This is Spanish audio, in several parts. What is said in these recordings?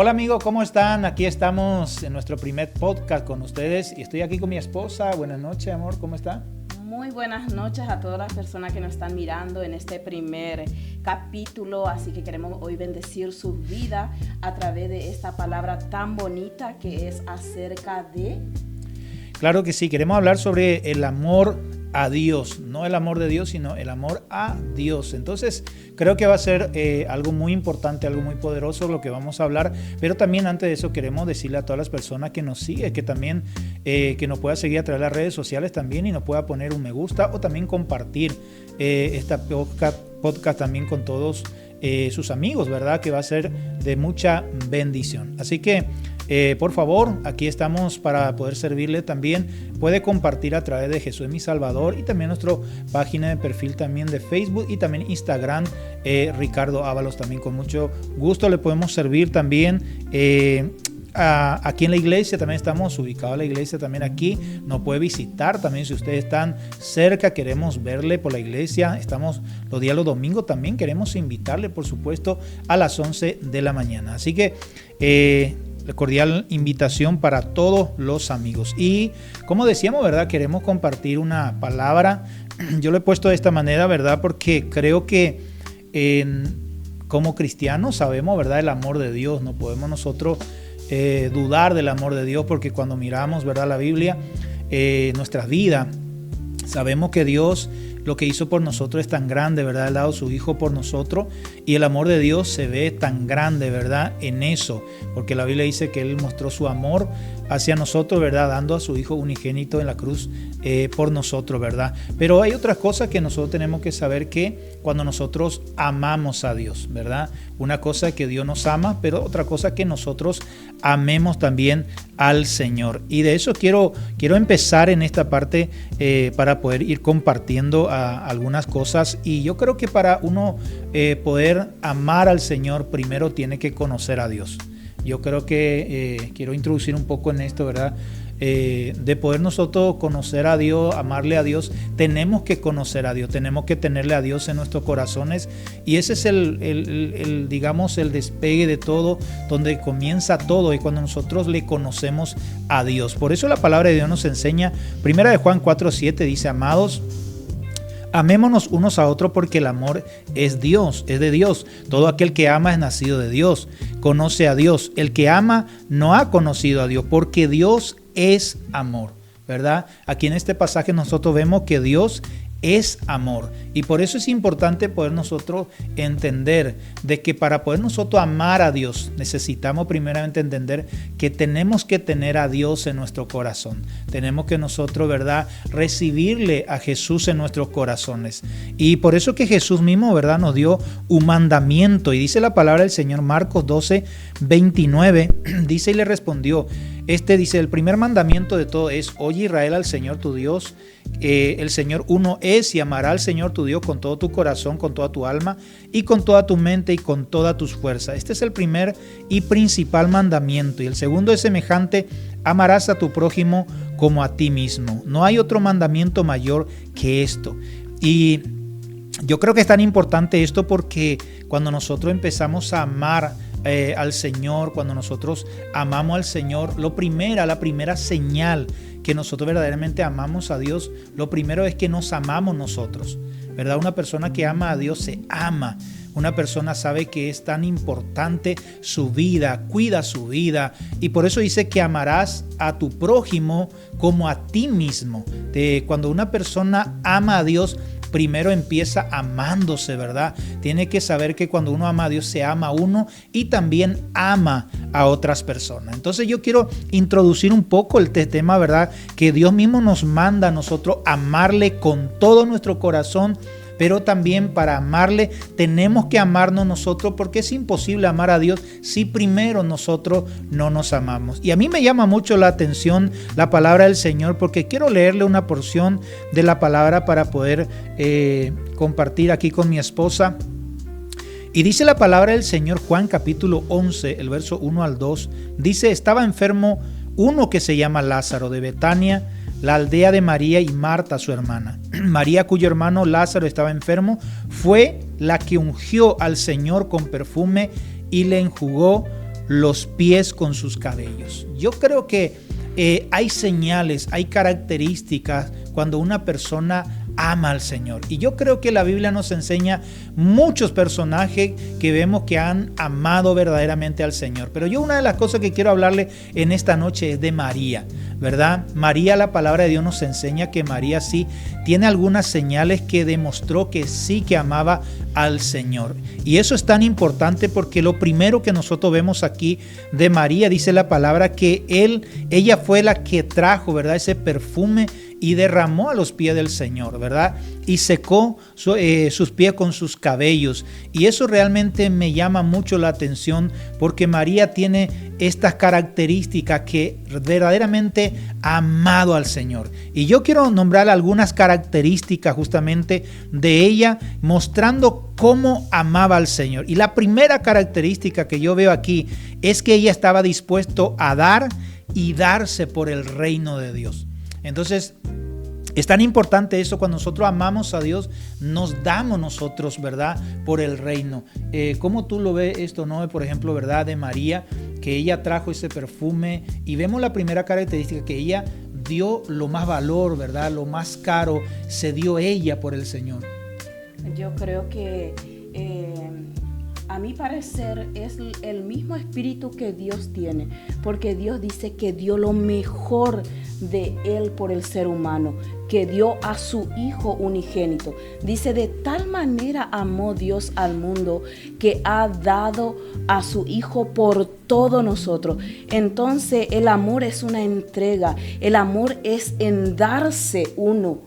Hola amigos, ¿cómo están? Aquí estamos en nuestro primer podcast con ustedes y estoy aquí con mi esposa. Buenas noches, amor, ¿cómo está? Muy buenas noches a todas las personas que nos están mirando en este primer capítulo, así que queremos hoy bendecir su vida a través de esta palabra tan bonita que es acerca de... Claro que sí, queremos hablar sobre el amor a Dios, no el amor de Dios, sino el amor a Dios. Entonces, creo que va a ser algo muy importante, algo muy poderoso lo que vamos a hablar, pero también antes de eso queremos decirle a todas las personas que nos siguen, que también que nos pueda seguir a través de las redes sociales también y nos pueda poner un me gusta o también compartir esta podcast también con todos sus amigos, ¿verdad? Que va a ser de mucha bendición. Así que por favor, aquí estamos para poder servirle también. Puede compartir a través de Jesús mi Salvador y también nuestra página de perfil también de Facebook y también Instagram, Ricardo Ábalos. También con mucho gusto le podemos servir también. Aquí en la iglesia también estamos ubicados, la iglesia también aquí nos puede visitar también si ustedes están cerca, queremos verle por la iglesia, estamos los días los domingos también, queremos invitarle por supuesto a las 11 de la mañana, así que cordial invitación para todos los amigos. Y como decíamos, ¿verdad? Queremos compartir una palabra. Yo lo he puesto de esta manera, ¿verdad? Porque creo que como cristianos sabemos, ¿verdad? El amor de Dios. No podemos nosotros dudar del amor de Dios, porque cuando miramos, ¿verdad? La Biblia, nuestras vidas, sabemos que Dios lo que hizo por nosotros es tan grande, ¿verdad? Ha dado su Hijo por nosotros y el amor de Dios se ve tan grande, ¿verdad? En eso, porque la Biblia dice que Él mostró su amor hacia nosotros, ¿verdad? Dando a su Hijo unigénito en la cruz por nosotros, ¿verdad? Pero hay otras cosas que nosotros tenemos que saber, que cuando nosotros amamos a Dios, ¿verdad? Una cosa es que Dios nos ama, pero otra cosa es que nosotros amemos también al Señor. Y de eso quiero empezar en esta parte para poder ir compartiendo algunas cosas. Y yo creo que para uno poder amar al Señor, primero tiene que conocer a Dios. Yo creo que quiero introducir un poco en esto, ¿verdad? De poder nosotros conocer a Dios, amarle a Dios, tenemos que conocer a Dios, tenemos que tenerle a Dios en nuestros corazones, y ese es digamos, el despegue de todo, donde comienza todo, y cuando nosotros le conocemos a Dios. Por eso la palabra de Dios nos enseña, primera de Juan 4:7 dice: amados, amémonos unos a otros, porque el amor es Dios, es de Dios. Todo aquel que ama es nacido de Dios, conoce a Dios. El que ama no ha conocido a Dios, porque Dios es amor, ¿verdad? Aquí en este pasaje nosotros vemos que Dios es amor, y por eso es importante poder nosotros entender de que para poder nosotros amar a Dios necesitamos primeramente entender que tenemos que tener a Dios en nuestro corazón. Tenemos que nosotros, ¿verdad?, recibirle a Jesús en nuestros corazones, y por eso que Jesús mismo, ¿verdad?, nos dio un mandamiento, y dice la palabra del Señor, Marcos 12:29, dice: y le respondió, dice, el primer mandamiento de todo es: oye Israel, al Señor tu Dios, el Señor uno es, y amará al Señor tu Dios con todo tu corazón, con toda tu alma y con toda tu mente y con todas tus fuerzas. Este es el primer y principal mandamiento. Y el segundo es semejante: amarás a tu prójimo como a ti mismo. No hay otro mandamiento mayor que esto. Y yo creo que es tan importante esto porque cuando nosotros empezamos a amar al Señor, cuando nosotros amamos al Señor, la primera señal que nosotros verdaderamente amamos a Dios, lo primero es que nos amamos nosotros, ¿verdad? Una persona que ama a Dios se ama. Una persona sabe que es tan importante su vida, cuida su vida, y por eso dice que amarás a tu prójimo como a ti mismo. Cuando una persona ama a Dios, primero empieza amándose, ¿verdad? Tiene que saber que cuando uno ama a Dios, se ama a uno y también ama a otras personas. Entonces yo quiero introducir un poco el tema, ¿verdad? Que Dios mismo nos manda a nosotros amarle con todo nuestro corazón, pero también para amarle tenemos que amarnos nosotros, porque es imposible amar a Dios si primero nosotros no nos amamos. Y a mí me llama mucho la atención la palabra del Señor, porque quiero leerle una porción de la palabra para poder compartir aquí con mi esposa. Y dice la palabra del Señor, Juan capítulo 11, el verso 1 al 2, dice: estaba enfermo uno que se llama Lázaro, de Betania, la aldea de María y Marta, su hermana. María, cuyo hermano Lázaro estaba enfermo, fue la que ungió al Señor con perfume y le enjugó los pies con sus cabellos. Yo creo que hay señales, hay características cuando una persona ama al Señor. Y yo creo que la Biblia nos enseña muchos personajes que vemos que han amado verdaderamente al Señor. Pero yo una de las cosas que quiero hablarle en esta noche es de María, ¿verdad? María, la palabra de Dios nos enseña que María sí tiene algunas señales que demostró que sí que amaba al Señor. Y eso es tan importante porque lo primero que nosotros vemos aquí de María, dice la palabra que ella fue la que trajo, ¿verdad?, ese perfume y derramó a los pies del Señor, ¿verdad? Y secó sus pies con sus cabellos. Y eso realmente me llama mucho la atención porque María tiene estas características que verdaderamente ha amado al Señor. Y yo quiero nombrar algunas características justamente de ella, mostrando cómo amaba al Señor. Y la primera característica que yo veo aquí es que ella estaba dispuesto a dar y darse por el reino de Dios. Entonces, es tan importante eso, cuando nosotros amamos a Dios, nos damos nosotros, ¿verdad?, por el reino. ¿Cómo tú lo ves esto, no? Por ejemplo, ¿verdad?, de María, que ella trajo ese perfume y vemos la primera característica, que ella dio lo más valor, ¿verdad?, lo más caro, se dio ella por el Señor. Yo creo que a mi parecer es el mismo espíritu que Dios tiene, porque Dios dice que dio lo mejor de Él por el ser humano, que dio a su Hijo unigénito. Dice, de tal manera amó Dios al mundo que ha dado a su Hijo por todos nosotros. Entonces el amor es una entrega, el amor es en darse uno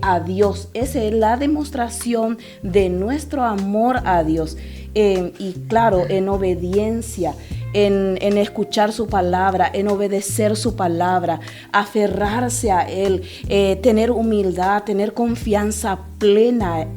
a Dios. Esa es la demostración de nuestro amor a Dios. Y claro, en obediencia, en escuchar su palabra, en obedecer su palabra, aferrarse a Él, tener humildad, tener confianza plena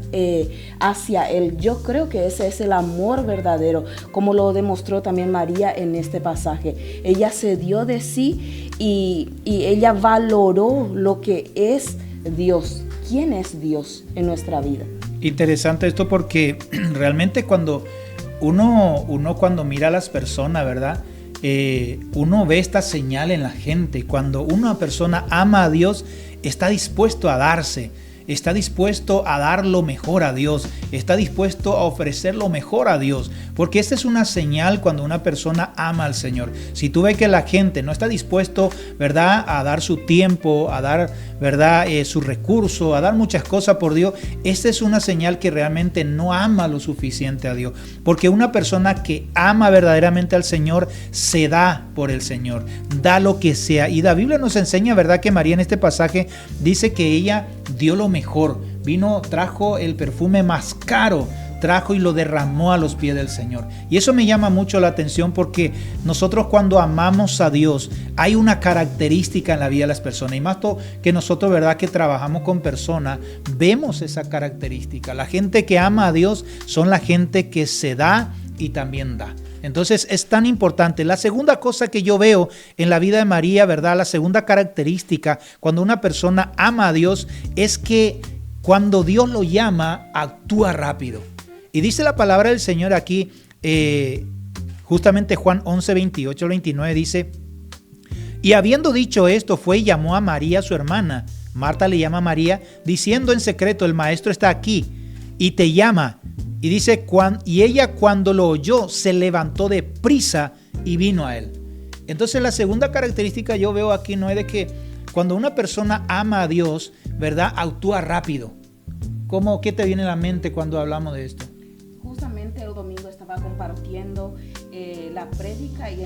hacia Él. Yo creo que ese es el amor verdadero, como lo demostró también María en este pasaje. Ella se dio de sí y ella valoró lo que es Dios. ¿Quién es Dios en nuestra vida? Interesante esto porque realmente cuando uno cuando mira a las personas, ¿verdad?, uno ve esta señal en la gente. Cuando una persona ama a Dios, está dispuesto a darse, está dispuesto a dar lo mejor a Dios, está dispuesto a ofrecer lo mejor a Dios, porque esta es una señal cuando una persona ama al Señor. Si tú ves que la gente no está dispuesto, ¿verdad?, a dar su tiempo, a dar, ¿verdad?, su recurso, a dar muchas cosas por Dios, esta es una señal que realmente no ama lo suficiente a Dios, porque una persona que ama verdaderamente al Señor se da por el Señor, da lo que sea. Y la Biblia nos enseña, ¿verdad?, que María en este pasaje dice que ella dio lo mejor, trajo el perfume más caro, trajo y lo derramó a los pies del Señor. Y eso me llama mucho la atención porque nosotros cuando amamos a Dios hay una característica en la vida de las personas, y más que nosotros, ¿verdad?, que trabajamos con personas, vemos esa característica. La gente que ama a Dios son la gente que se da y también da. Entonces es tan importante. La segunda cosa que yo veo en la vida de María, ¿verdad?, la segunda característica cuando una persona ama a Dios es que cuando Dios lo llama, actúa rápido. Y dice la palabra del Señor aquí, justamente Juan 11, 28, 29 dice: y habiendo dicho esto, fue y llamó a María su hermana. Marta le llama a María, diciendo en secreto: el maestro está aquí y te llama. Y dice, y ella cuando lo oyó, se levantó de prisa y vino a él. Entonces la segunda característica yo veo aquí no es de que cuando una persona ama a Dios, ¿verdad?, actúa rápido. ¿Qué te viene a la mente cuando hablamos de esto? Justamente el domingo estaba compartiendo la prédica y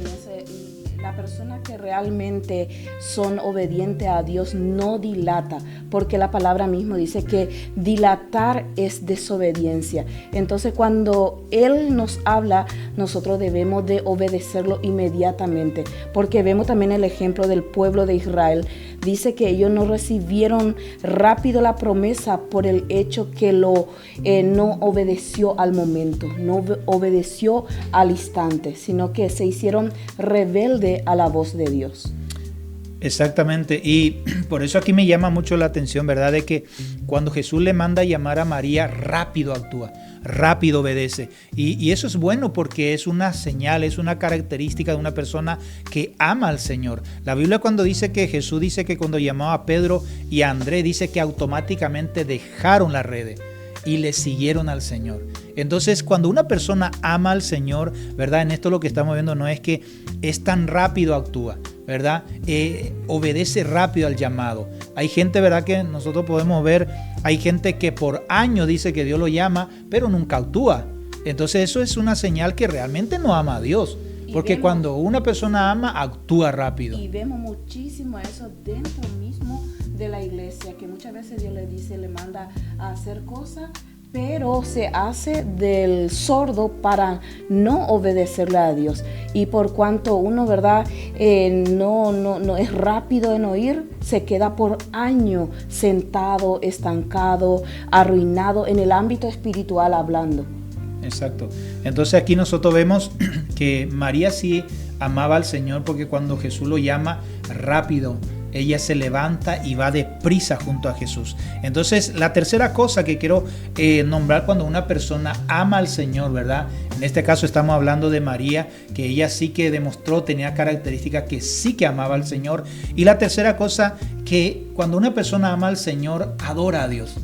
la persona que realmente son obedientes a Dios no dilata, porque la palabra mismo dice que dilatar es desobediencia. Entonces cuando Él nos habla, nosotros debemos de obedecerlo inmediatamente, porque vemos también el ejemplo del pueblo de Israel. Dice que ellos no recibieron rápido la promesa por el hecho que no obedeció al momento, no obedeció al instante, sino que se hicieron rebelde a la voz de Dios. Exactamente, y por eso aquí me llama mucho la atención, ¿verdad? De que cuando Jesús le manda a llamar a María, rápido actúa, rápido obedece. Y eso es bueno porque es una señal, es una característica de una persona que ama al Señor. La Biblia cuando dice que Jesús dice que cuando llamó a Pedro y a Andrés, dice que automáticamente dejaron las redes y le siguieron al Señor. Entonces, cuando una persona ama al Señor, ¿verdad? En esto lo que estamos viendo no es que es tan rápido actúa, ¿verdad? Obedece rápido al llamado. Hay gente, ¿verdad? Que nosotros podemos ver, hay gente que por años dice que Dios lo llama, pero nunca actúa. Entonces, eso es una señal que realmente no ama a Dios. Porque cuando una persona ama, actúa rápido. Y vemos muchísimo eso dentro mismo de la iglesia, que muchas veces Dios le dice, le manda a hacer cosas, pero se hace del sordo para no obedecerle a Dios. Y por cuanto uno, ¿verdad? No es rápido en oír, se queda por años sentado, estancado, arruinado en el ámbito espiritual hablando. Exacto. Entonces aquí nosotros vemos que María sí amaba al Señor porque cuando Jesús lo llama, rápido ella se levanta y va deprisa junto a Jesús. Entonces, la tercera cosa que quiero nombrar cuando una persona ama al Señor, ¿verdad? En este caso estamos hablando de María, que ella sí que demostró, tenía características que sí que amaba al Señor. Y la tercera cosa, que cuando una persona ama al Señor, adora a Dios.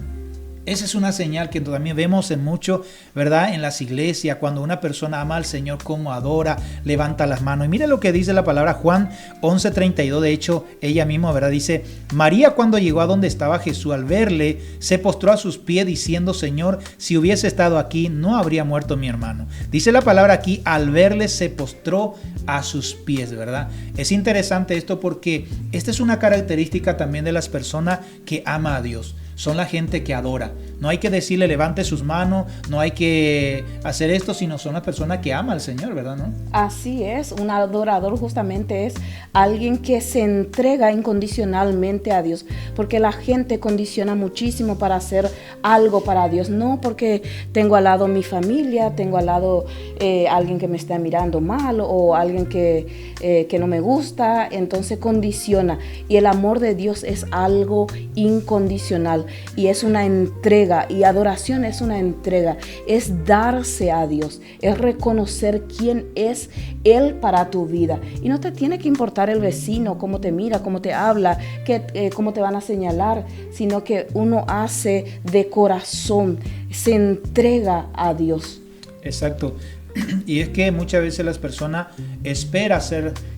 Esa es una señal que también vemos en mucho, ¿verdad? En las iglesias, cuando una persona ama al Señor, cómo adora, levanta las manos. Y mire lo que dice la palabra Juan 11:32. De hecho, ella misma, ¿verdad? Dice, María cuando llegó a donde estaba Jesús, al verle, se postró a sus pies diciendo, Señor, si hubiese estado aquí, no habría muerto mi hermano. Dice la palabra aquí, al verle, se postró a sus pies, ¿verdad? Es interesante esto porque esta es una característica también de las personas que ama a Dios. Son la gente que adora. No hay que decirle levante sus manos, no hay que hacer esto, sino son las personas que ama al Señor, ¿verdad? ¿No? Así es, un adorador justamente es alguien que se entrega incondicionalmente a Dios, porque la gente condiciona muchísimo para hacer algo para Dios, no porque tengo al lado mi familia, tengo al lado alguien que me está mirando mal o alguien que no me gusta, entonces condiciona. Y el amor de Dios es algo incondicional. Y es una entrega, y adoración es una entrega, es darse a Dios, es reconocer quién es Él para tu vida. Y no te tiene que importar el vecino, cómo te mira, cómo te habla, cómo te van a señalar, sino que uno hace de corazón, se entrega a Dios. Exacto. Y es que muchas veces las personas esperan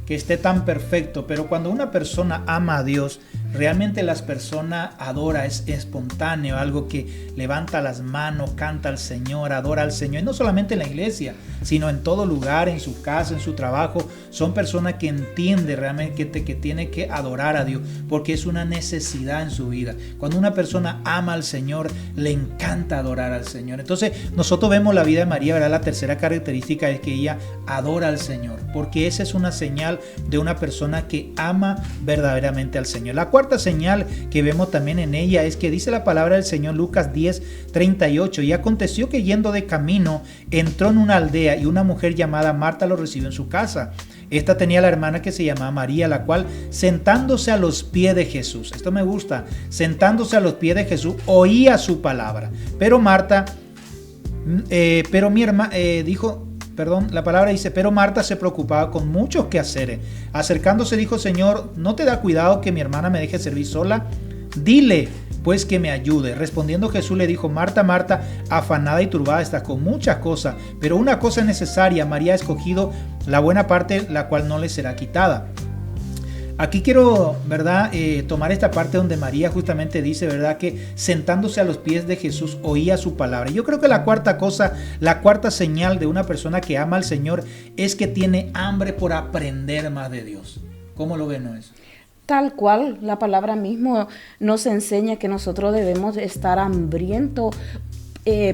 que esté tan perfecto, pero cuando una persona ama a Dios, realmente las personas adora, es espontáneo, algo que levanta las manos, canta al Señor, adora al Señor, y no solamente en la iglesia, sino en todo lugar, en su casa, en su trabajo. Son personas que entienden realmente que tiene que adorar a Dios, porque es una necesidad en su vida. Cuando una persona ama al Señor, le encanta adorar al Señor. Entonces, nosotros vemos la vida de María, ¿verdad? La tercera característica es que ella adora al Señor, porque esa es una señal de una persona que ama verdaderamente al Señor. La cuarta señal que vemos también en ella es que dice la palabra del Señor, Lucas 10:38, y aconteció que yendo de camino entró en una aldea y una mujer llamada Marta lo recibió en su casa. Esta tenía la hermana que se llamaba María, la cual sentándose a los pies de Jesús, esto me gusta, sentándose a los pies de Jesús, oía su palabra. Pero Marta, la palabra dice, pero Marta se preocupaba con muchos quehaceres. Acercándose dijo, Señor, ¿no te da cuidado que mi hermana me deje servir sola? Dile, pues, que me ayude. Respondiendo Jesús le dijo, Marta, Marta, afanada y turbada estás con muchas cosas, pero una cosa es necesaria. María ha escogido la buena parte, la cual no le será quitada. Aquí quiero, ¿verdad? Tomar esta parte donde María justamente dice, ¿verdad? Que sentándose a los pies de Jesús oía su palabra. Yo creo que la cuarta señal de una persona que ama al Señor es que tiene hambre por aprender más de Dios. ¿Cómo lo ven, eso? Tal cual, la palabra mismo nos enseña que nosotros debemos estar hambrientos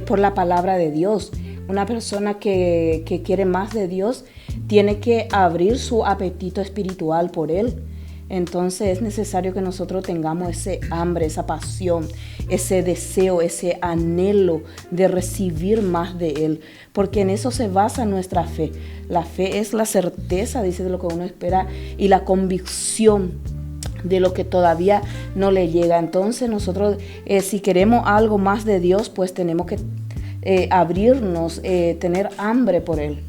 por la palabra de Dios. Una persona que quiere más de Dios tiene que abrir su apetito espiritual por Él. Entonces es necesario que nosotros tengamos ese hambre, esa pasión, ese deseo, ese anhelo de recibir más de Él, porque en eso se basa nuestra fe. La fe es la certeza, dice, de lo que uno espera, y la convicción de lo que todavía no le llega. Entonces nosotros si queremos algo más de Dios, pues tenemos que abrirnos, tener hambre por Él.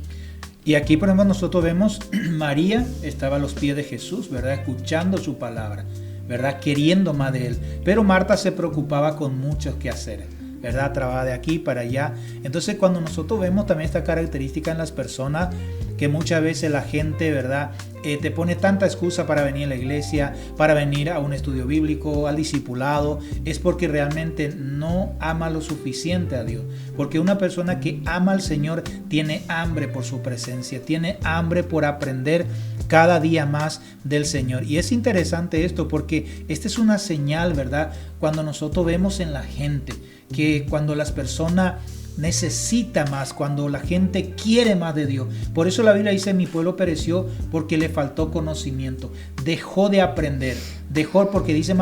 Y aquí, por ejemplo, nosotros vemos María estaba a los pies de Jesús, ¿verdad? Escuchando su palabra, ¿verdad? Queriendo más de Él. Pero Marta se preocupaba con muchos quehaceres, ¿verdad? Trabajaba de aquí para allá. Entonces, cuando nosotros vemos también esta característica en las personas, que muchas veces la gente, ¿verdad? Te pone tanta excusa para venir a la iglesia, para venir a un estudio bíblico, al discipulado, es porque realmente no ama lo suficiente a Dios. Porque una persona que ama al Señor tiene hambre por su presencia, tiene hambre por aprender cada día más del Señor. Y es interesante esto porque esta es una señal, ¿verdad? Cuando nosotros vemos en la gente que cuando las personas necesita más, cuando la gente quiere más de Dios. Por eso la Biblia dice: mi pueblo pereció porque le faltó conocimiento, dejó de aprender, dejó, porque dice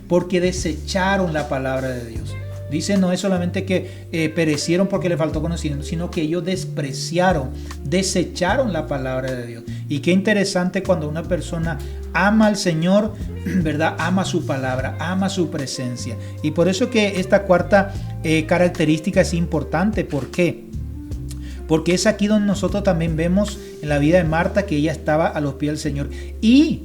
porque desecharon la palabra de Dios. Dice, no es solamente que perecieron porque le faltó conocimiento, sino que ellos despreciaron, desecharon la palabra de Dios. Y qué interesante cuando una persona ama al Señor, ¿verdad? Ama su palabra, ama su presencia. Y por eso que esta cuarta característica es importante. ¿Por qué? Porque es aquí donde nosotros también vemos en la vida de Marta que ella estaba a los pies del Señor. Y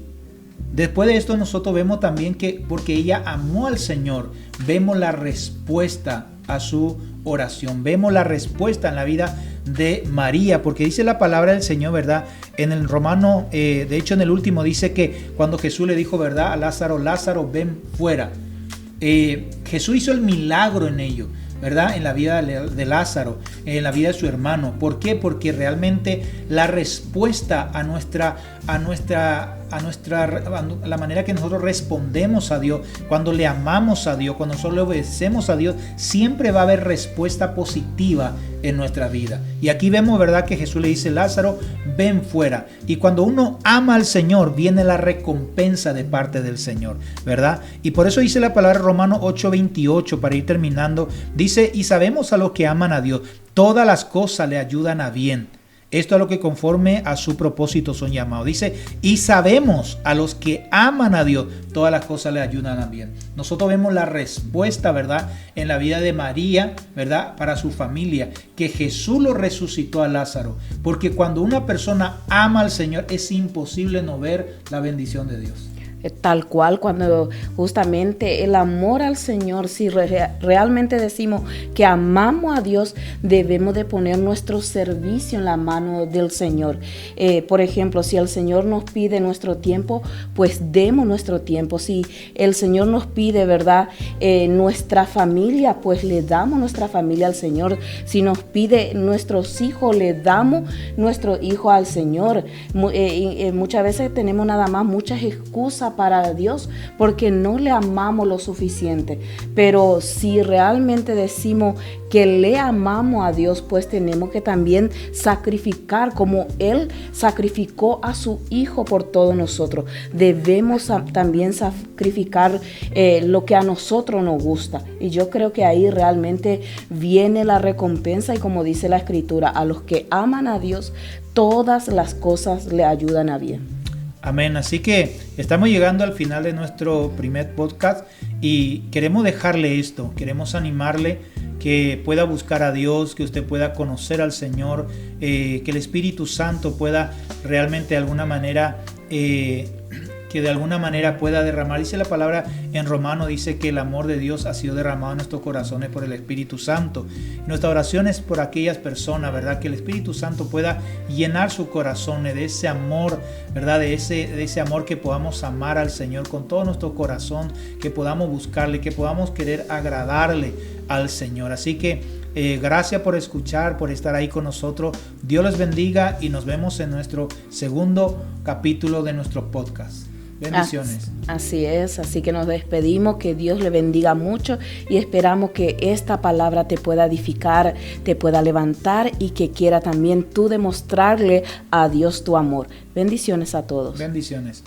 después de esto nosotros vemos también que porque ella amó al Señor, vemos la respuesta a su oración. Vemos la respuesta en la vida de María, porque dice la palabra del Señor, ¿verdad? En el Romano, de hecho en el último dice que cuando Jesús le dijo, ¿verdad? A Lázaro, Lázaro, ven fuera. Jesús hizo el milagro en ello, ¿verdad? En la vida de Lázaro, en la vida de su hermano. ¿Por qué? Porque realmente la respuesta a la manera que nosotros respondemos a Dios, cuando le amamos a Dios, cuando nosotros le obedecemos a Dios, siempre va a haber respuesta positiva en nuestra vida. Y aquí vemos, ¿verdad? Que Jesús le dice, Lázaro, ven fuera. Y cuando uno ama al Señor, viene la recompensa de parte del Señor, ¿verdad? Y por eso dice la palabra Romanos 8:28, para ir terminando, dice, y sabemos a los que aman a Dios, todas las cosas le ayudan a bien. Esto es lo que conforme a su propósito son llamados. Dice, y sabemos a los que aman a Dios, todas las cosas le ayudan a bien. Nosotros vemos la respuesta, ¿verdad? En la vida de María, ¿verdad? Para su familia, que Jesús lo resucitó a Lázaro. Porque cuando una persona ama al Señor, es imposible no ver la bendición de Dios. Tal cual, cuando justamente el amor al Señor, si realmente decimos que amamos a Dios, debemos de poner nuestro servicio en la mano del Señor. Por ejemplo, si el Señor nos pide nuestro tiempo, pues demos nuestro tiempo. Si el Señor nos pide, ¿verdad? Nuestra familia, pues le damos nuestra familia al Señor. Si nos pide nuestros hijos, le damos nuestro hijo al Señor. Muchas veces tenemos nada más muchas excusas para Dios porque no le amamos lo suficiente. Pero si realmente decimos que le amamos a Dios, pues tenemos que también sacrificar como Él sacrificó a su Hijo por todos nosotros. Debemos también sacrificar lo que a nosotros nos gusta. Y yo creo que ahí realmente viene la recompensa, y como dice la Escritura, a los que aman a Dios, todas las cosas le ayudan a bien. Amén. Así que estamos llegando al final de nuestro primer podcast y queremos dejarle esto, queremos animarle que pueda buscar a Dios, que usted pueda conocer al Señor, que el Espíritu Santo pueda realmente de alguna manera pueda derramar. Dice la palabra en Romano, dice que el amor de Dios ha sido derramado en nuestros corazones por el Espíritu Santo. Nuestra oración es por aquellas personas, ¿verdad? Que el Espíritu Santo pueda llenar su corazón de ese amor, ¿verdad? De ese amor, que podamos amar al Señor con todo nuestro corazón, que podamos buscarle, que podamos querer agradarle al Señor. Así que gracias por escuchar, por estar ahí con nosotros. Dios les bendiga y nos vemos en nuestro segundo capítulo de nuestro podcast. Bendiciones. Así es, así que nos despedimos, que Dios le bendiga mucho y esperamos que esta palabra te pueda edificar, te pueda levantar y que quiera también tú demostrarle a Dios tu amor. Bendiciones a todos. Bendiciones.